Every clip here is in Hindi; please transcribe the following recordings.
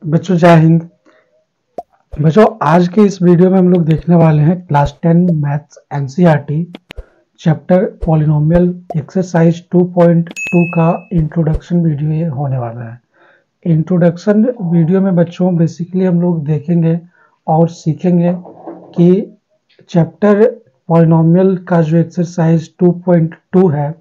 बच्चों जय हिंद। बच्चों आज के इस वीडियो में हम लोग देखने वाले हैं class 10 maths NCERT chapter polynomial exercise 2.2 का इंट्रोडक्शन वीडियो ये होने वाला है। इंट्रोडक्शन वीडियो में बच्चों बेसिकली हम लोग देखेंगे और सीखेंगे कि चैप्टर पॉलिनोमियल का जो एक्सरसाइज 2.2 है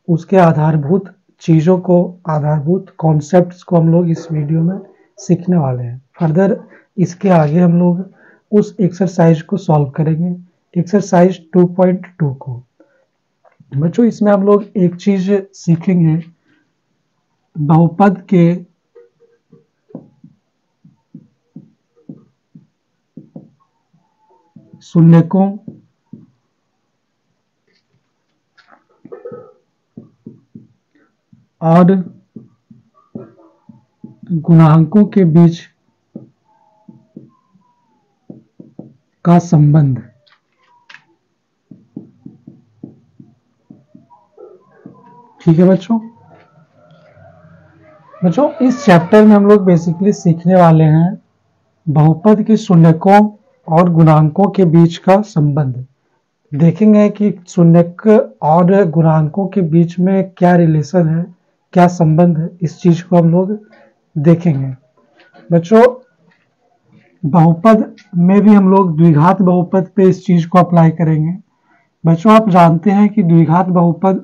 उसके आधारभूत चीज़ों को, आधारभूत कॉन्सेप्ट्स को हम लोग इस वीडियो में सीखने वाले हैं। फर्दर इसके आगे हम लोग उस एक्सरसाइज को सॉल्व करेंगे, एक्सरसाइज 2.2 को। बच्चों इसमें हम लोग एक चीज सीखेंगे, बहुपद के शून्यकों और गुणांकों के बीच का संबंध। ठीक है बच्चों। इस चैप्टर में हम लोग बेसिकली सीखने वाले हैं बहुपद के शून्यकों और गुणांकों के बीच का संबंध। देखेंगे कि शून्यक और गुणांकों के बीच में क्या रिलेशन है, क्या संबंध है, इस चीज को हम लोग देखेंगे। बच्चों बहुपद में भी हम लोग द्विघात बहुपद पे इस चीज को अप्लाई करेंगे। बच्चों आप जानते हैं कि द्विघात बहुपद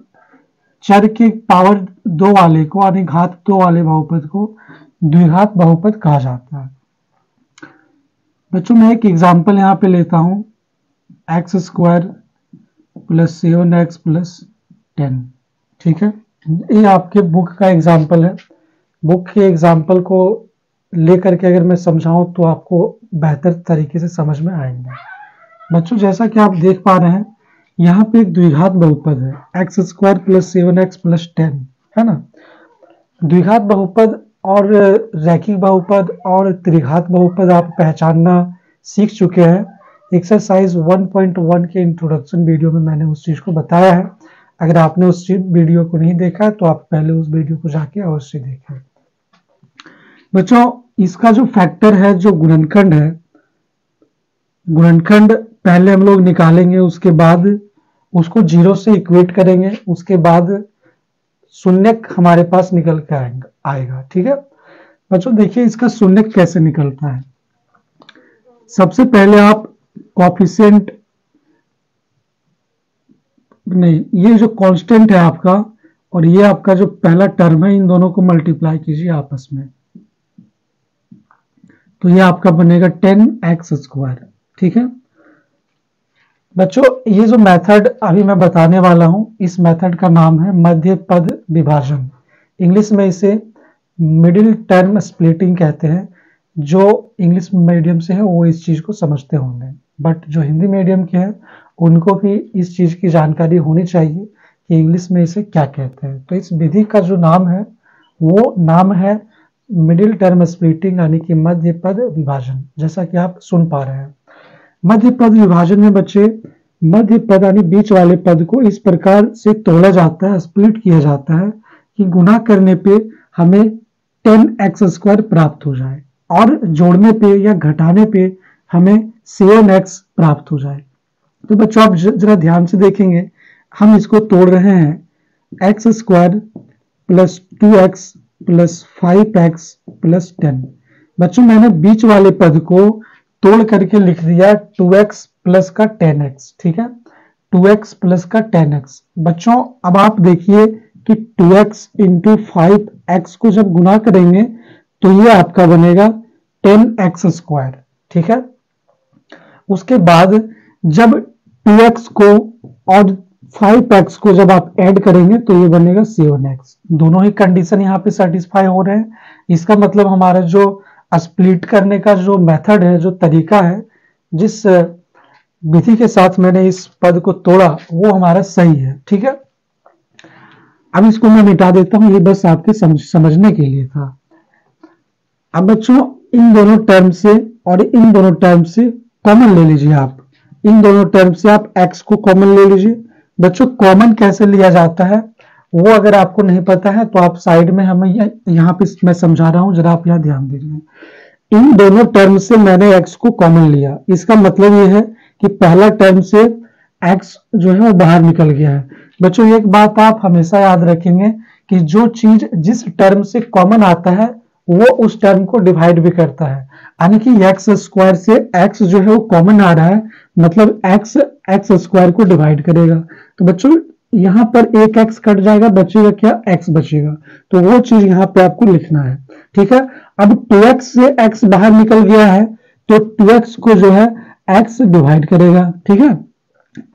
चर के पावर 2 वाले को यानी घात 2 वाले बहुपद को द्विघात बहुपद कहा जाता है। बच्चों मैं एक एग्जांपल यहाँ पे लेता हूं, x² + 7x + 10। ठीक है, ये आपके बुक का एग्जांपल है। बुक के एग्जाम्पल को लेकर के अगर मैं समझाऊं तो आपको बेहतर तरीके से समझ में आएंगे। बच्चों जैसा कि आप देख पा रहे हैं यहाँ पे एक द्विघात बहुपद है, x² + 7x + 10 है ना। द्विघात बहुपद और रैखिक बहुपद और त्रिघात बहुपद आप पहचानना सीख चुके हैं। एक्सरसाइज 1.1 के इंट्रोडक्शन वीडियो में मैंने उस चीज को बताया है। अगर आपने उस वीडियो को नहीं देखा है तो आप पहले उस वीडियो को जाके अवश्य देखें। बच्चों इसका जो फैक्टर है, जो गुणनखंड है, गुणनखंड पहले हम लोग निकालेंगे, उसके बाद उसको 0 से इक्वेट करेंगे, उसके बाद शून्यक हमारे पास निकल के आएगा। ठीक है बच्चों, देखिए इसका शून्यक कैसे निकलता है। सबसे पहले आप कोएफिशिएंट नहीं, ये जो कांस्टेंट है आपका और ये आपका जो पहला टर्म है, इन दोनों को मल्टीप्लाई कीजिए आपस में, तो ये आपका बनेगा 10x²। ठीक है बच्चों, ये जो मेथड अभी मैं बताने वाला हूं, इस मेथड का नाम है मध्य पद विभाजन। इंग्लिश में इसे मिडिल टर्म स्प्लिटिंग कहते हैं। जो इंग्लिश मीडियम से है वो इस चीज को समझते होंगे, बट जो हिंदी मीडियम के हैं उनको भी इस चीज की जानकारी होनी चाहिए कि इंग्लिश में इसे क्या कहते हैं। तो इस विधि का जो नाम है वो नाम है मिडिल टर्म स्प्लिटिंग यानी कि मध्य पद विभाजन, जैसा कि आप सुन पा रहे हैं। मध्य पद विभाजन में बच्चे मध्य पद यानी बीच वाले पद को इस प्रकार से तोड़ा जाता है, स्प्लिट किया जाता है कि गुणा करने पे हमें 10x² प्राप्त हो जाए और जोड़ने पे या घटाने पे हमें 7x प्राप्त हो जाए। तो बच्चों आप जरा ध्यान से देखेंगे, हम इसको तोड़ रहे हैं x² + 2x + 5x + 10। बच्चों मैंने बीच वाले पद को तोड़ करके लिख दिया 2x + का 10x। ठीक है, 2x + का 10x। बच्चों अब आप देखिए कि 2x × 5x को जब गुना करेंगे तो ये आपका बनेगा 10x²। ठीक है, उसके बाद जब 2x को और 5x को जब आप ऐड करेंगे तो ये बनेगा 7x। दोनों ही कंडीशन यहाँ पे सेटिस्फाई हो रहे हैं। इसका मतलब हमारा जो स्प्लिट करने का जो मेथड है, जो तरीका है, जिस विधि के साथ मैंने इस पद को तोड़ा वो हमारा सही है। ठीक है, अब इसको मैं मिटा देता हूं, ये बस आपके समझने के लिए था। अब बच्चों इन दोनों टर्म से और इन दोनों टर्म से कॉमन ले लीजिए। आप इन दोनों टर्म से आप x को कॉमन ले लीजिए। बच्चों कॉमन कैसे लिया जाता है वो अगर आपको नहीं पता है तो आप साइड में हमें यहाँ पे मैं समझा रहा हूं, जरा आप यहाँ ध्यान दीजिए। इन दोनों टर्म से मैंने x को कॉमन लिया, इसका मतलब ये है कि पहला टर्म से x जो है वो बाहर निकल गया है। बच्चों एक बात आप हमेशा याद रखेंगे कि जो चीज जिस टर्म से कॉमन आता है वो उस टर्म को डिवाइड भी करता है, यानी कि एक्स स्क्वायर से x जो है वो कॉमन आ रहा है, मतलब x एक्स स्क्वायर को डिवाइड करेगा। तो बच्चों यहाँ पर एक x कट जाएगा, बचेगा क्या, x बचेगा। तो वो चीज यहाँ पे आपको लिखना है, ठीक है। अब 2x से x बाहर निकल गया है तो 2x को जो है x डिवाइड करेगा, ठीक है।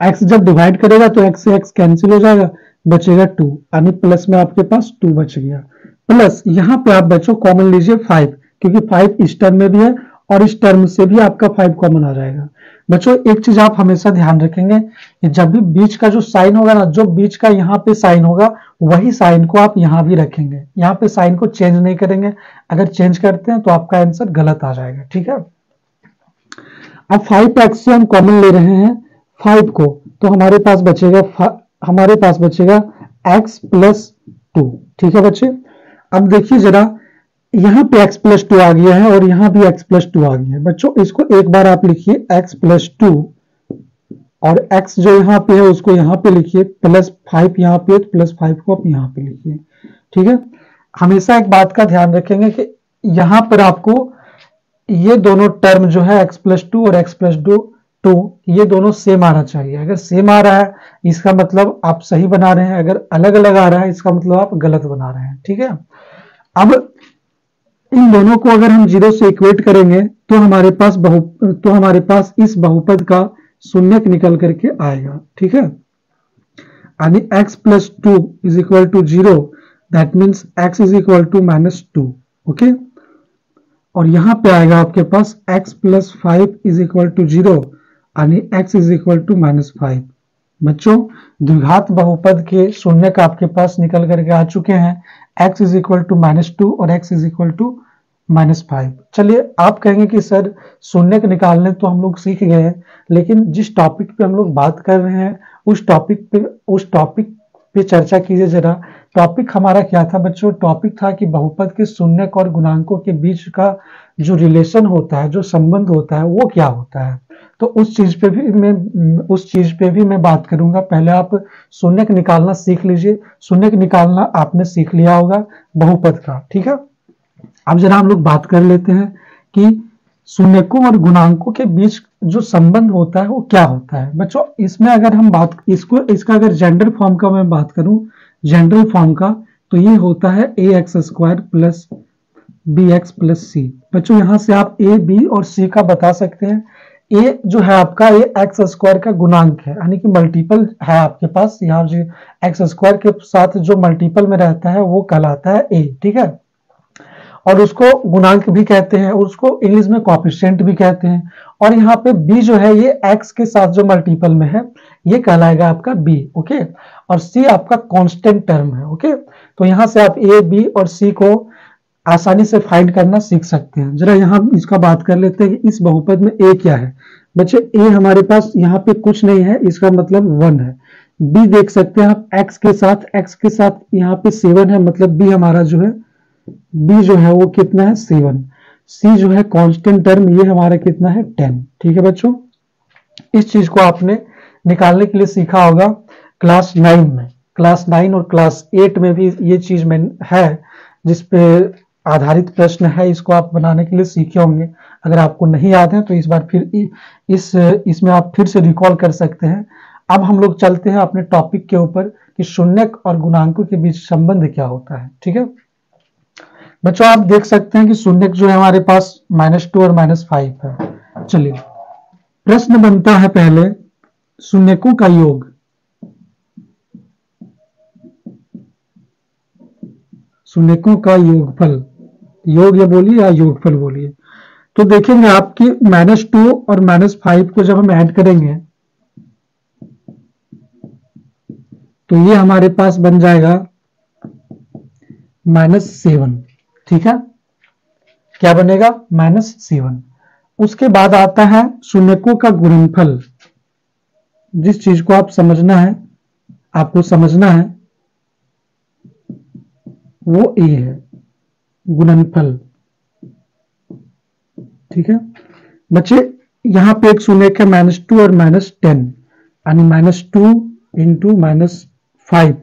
x जब डिवाइड करेगा तो x से x कैंसिल हो जाएगा, बचेगा 2, यानी प्लस में आपके पास 2 बच गया। प्लस यहाँ पे आप बच्चों कॉमन लीजिए 5, क्योंकि 5 इस टर्म में भी है और इस टर्म से भी आपका 5 कॉमन आ जाएगा। बच्चों एक चीज आप हमेशा ध्यान रखेंगे कि जब भी बीच का जो साइन होगा ना, जो बीच का यहाँ पे साइन होगा वही साइन को आप यहाँ भी रखेंगे, यहाँ पे साइन को चेंज नहीं करेंगे। अगर चेंज करते हैं तो आपका आंसर गलत आ जाएगा, ठीक है। अब 5x से हम कॉमन ले रहे हैं 5 को, तो हमारे पास बचेगा x प्लस 2, ठीक है बच्चे। अब देखिए जरा, यहाँ पे x प्लस 2 आ गया है और यहाँ भी x प्लस 2 आ गया है। बच्चों इसको एक बार आप लिखिए x प्लस 2, और x जो यहाँ पे है उसको यहाँ पे लिखिए, प्लस 5 यहाँ पे, प्लस 5 को आप यहाँ पे लिखिए, ठीक है। हमेशा एक बात का ध्यान रखेंगे कि यहाँ पर आपको ये दोनों टर्म जो है x प्लस 2 और x प्लस 2 ये दोनों सेम आना चाहिए। अगर सेम आ रहा है इसका मतलब आप सही बना रहे हैं, अगर अलग अलग आ रहा है इसका मतलब आप गलत बना रहे हैं, ठीक है। अब इन दोनों को अगर हम 0 से इक्वेट करेंगे तो हमारे पास इस बहुपद का शून्यक निकल करके आएगा, ठीक है। यानी x plus 2 is equal to 0, that means x is equal to -2, okay. और यहां पे आएगा आपके पास x plus 5 is equal to 0, यानी x इज इक्वल टू -5। बच्चों द्विघात बहुपद के शून्यक आपके पास निकल करके आ चुके हैं, x इज इक्वल टू -2 और x इज इक्वल टू -5। चलिए आप कहेंगे कि सर शून्यक निकालने तो हम लोग सीख गए हैं, लेकिन जिस टॉपिक पे हम लोग बात कर रहे हैं उस टॉपिक पे चर्चा कीजिए जरा। टॉपिक हमारा क्या था बच्चों? टॉपिक था कि बहुपद के शून्यक और गुणांकों के बीच का जो रिलेशन होता है, जो संबंध होता है, वो क्या होता है। तो उस चीज पे भी मैं बात करूंगा। पहले आप शून्यक निकालना सीख लीजिए। शून्यक निकालना आपने सीख लिया होगा बहुपद का, ठीक है। अब जरा हम लोग बात कर लेते हैं कि शून्यकों और गुणांकों के बीच जो संबंध होता है वो क्या होता है। बच्चों इसमें अगर हम इसका अगर जनरल फॉर्म का मैं बात करूं, जनरल फॉर्म का, तो ये होता है ax² प्लस bx प्लस सी। बच्चों यहां से आप a, b और c का बता सकते हैं। a जो है आपका ये x² का गुणांक है, यानी कि मल्टीपल है आपके पास। यहाँ जो x² के साथ जो मल्टीपल में रहता है वो कहलाता है a, ठीक है। और उसको गुणांक भी कहते हैं, उसको इंग्लिश में कोएफिशिएंट भी कहते हैं। और यहाँ पे b जो है ये x के साथ जो मल्टीपल में है ये कहलाएगा आपका b, ओके। और c आपका कांस्टेंट टर्म है, ओके। तो यहाँ से आप a, b और c को आसानी से फाइंड करना सीख सकते हैं। जरा यहाँ इसका बात कर लेते हैं कि इस बहुपद में a क्या है। बच्चे a हमारे पास यहाँ पे कुछ नहीं है, इसका मतलब 1 है। b देख सकते हैं आप, x के साथ यहाँ पे 7 है, मतलब b हमारा जो है b जो है वो कितना है 7। c जो है कांस्टेंट टर्म, ये हमारा कितना है 10, ठीक है बच्चों। इस चीज को आपने निकालने के लिए सीखा होगा क्लास 9 में। क्लास 9 और क्लास 8 में भी ये चीज में है जिसपे आधारित प्रश्न है, इसको आप बनाने के लिए सीखे होंगे। अगर आपको नहीं याद है तो इस बार फिर इसमें आप फिर से रिकॉल कर सकते हैं। अब हम लोग चलते हैं अपने टॉपिक के ऊपर कि शून्यक और गुणांकों के बीच संबंध क्या होता है, ठीक है। बच्चों आप देख सकते हैं कि शून्यक जो है हमारे पास -2 और -5 है। चलिए प्रश्न बनता है पहले शून्यकों का योग। शून्यकों का योगफल, योग या बोलिए या योगफल बोलिए। तो देखेंगे आपकी -2 और -5 को जब हम ऐड करेंगे तो ये हमारे पास बन जाएगा -7, ठीक है। क्या बनेगा? -7। उसके बाद आता है शून्यकों का गुणनफल। जिस चीज को आप आपको समझना है वो ए है, गुणनफल। ठीक है बच्चे, यहां पे एक शून्य है -2 और -10, यानी -2 इंटू -5,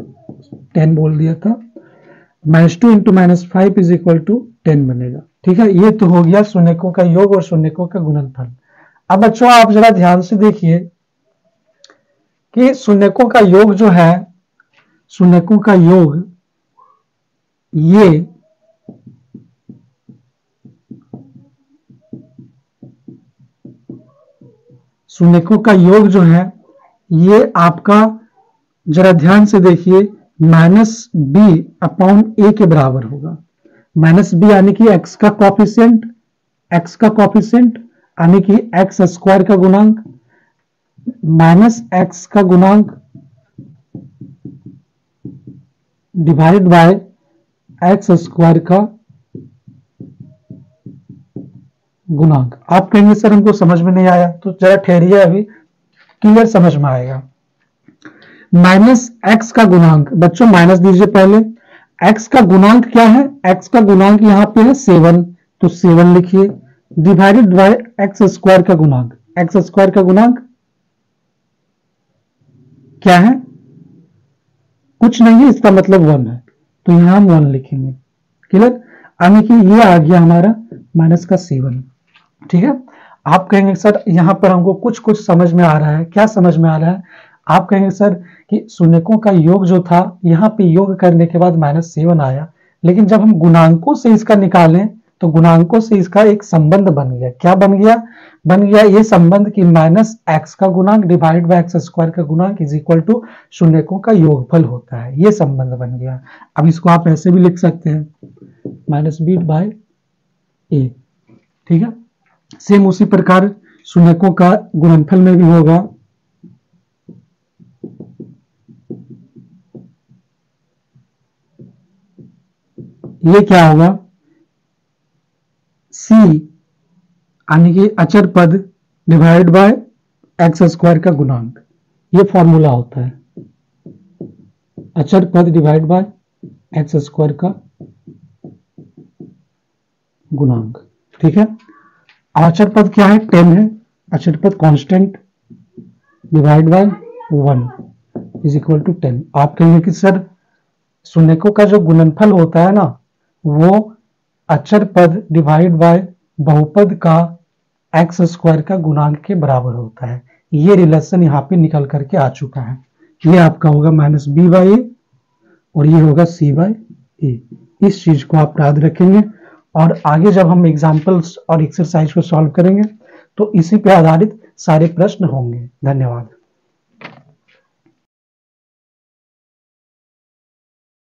10 बोल दिया था, -2 इंटू -5 इज इक्वल टू 10 बनेगा। ठीक है, ये तो हो गया शून्यकों का योग और शून्यकों का गुणनफल। अब बच्चों आप जरा ध्यान से देखिए कि शून्यकों का योग जो है, शून्यकों का योग ये शून्यकों का योग जो है ये आपका जरा ध्यान से देखिए -b/a के बराबर होगा। -b यानी कि x का कॉफिशिएंट, यानी कि x स्क्वायर का गुणांक -x का गुणांक डिवाइड बाय x स्क्वायर का गुणांक। आप कहेंगे सर हमको समझ में नहीं आया, तो जरा ठहरिए, अभी क्लियर समझ में आएगा। -x का गुणांक, बच्चों माइनस दीजिए पहले, x का गुणांक क्या है, x का गुणांक यहां पे है 7, तो 7 लिखिए, डिवाइडेड बाय x स्क्वायर का गुणांक, x स्क्वायर का गुणांक क्या है, कुछ नहीं है, इसका मतलब 1 है, तो यहां हम 1 लिखेंगे। क्लियर, यानी कि ये आ गया हमारा -7। ठीक है, आप कहेंगे सर यहां पर हमको कुछ कुछ समझ में आ रहा है, क्या समझ में आ रहा है? आप कहेंगे सर कि शून्यकों का योग जो था यहां पे योग करने के बाद -7 आया, लेकिन जब हम गुणांकों से इसका निकालें तो गुणांकों से इसका एक संबंध बन गया। क्या बन गया? बन गया ये संबंध कि -x का गुणांक डिवाइड बाय x स्क्वायर का गुणांक इज इक्वल टू शून्यकों का योगफल होता है, ये संबंध बन गया। अब इसको आप ऐसे भी लिख सकते हैं -b/a। ठीक है, सेम उसी प्रकार शून्यकों का गुणनफल में भी होगा ये क्या होगा, c यानी कि अचर पद डिवाइड बाय x स्क्वायर का गुणांक, ये फॉर्मूला होता है, अचर पद डिवाइड बाय x स्क्वायर का गुणांक। ठीक है, अचर पद क्या है, 10 है, अचर पद constant divide by 1 is equal to 10। आप कहेंगे कि सर शून्यकों का जो गुणनफल होता है ना, वो अचर पद डिवाइड बाय बहुपद का x स्क्वायर का गुणांक के बराबर होता है। ये रिलेशन यहाँ पे निकल करके आ चुका है। ये आपका होगा -b/a और ये होगा c/a। इस चीज को आप याद रखेंगे और आगे जब हम एग्जाम्पल्स और एक्सरसाइज को सॉल्व करेंगे तो इसी पे आधारित सारे प्रश्न होंगे। धन्यवाद।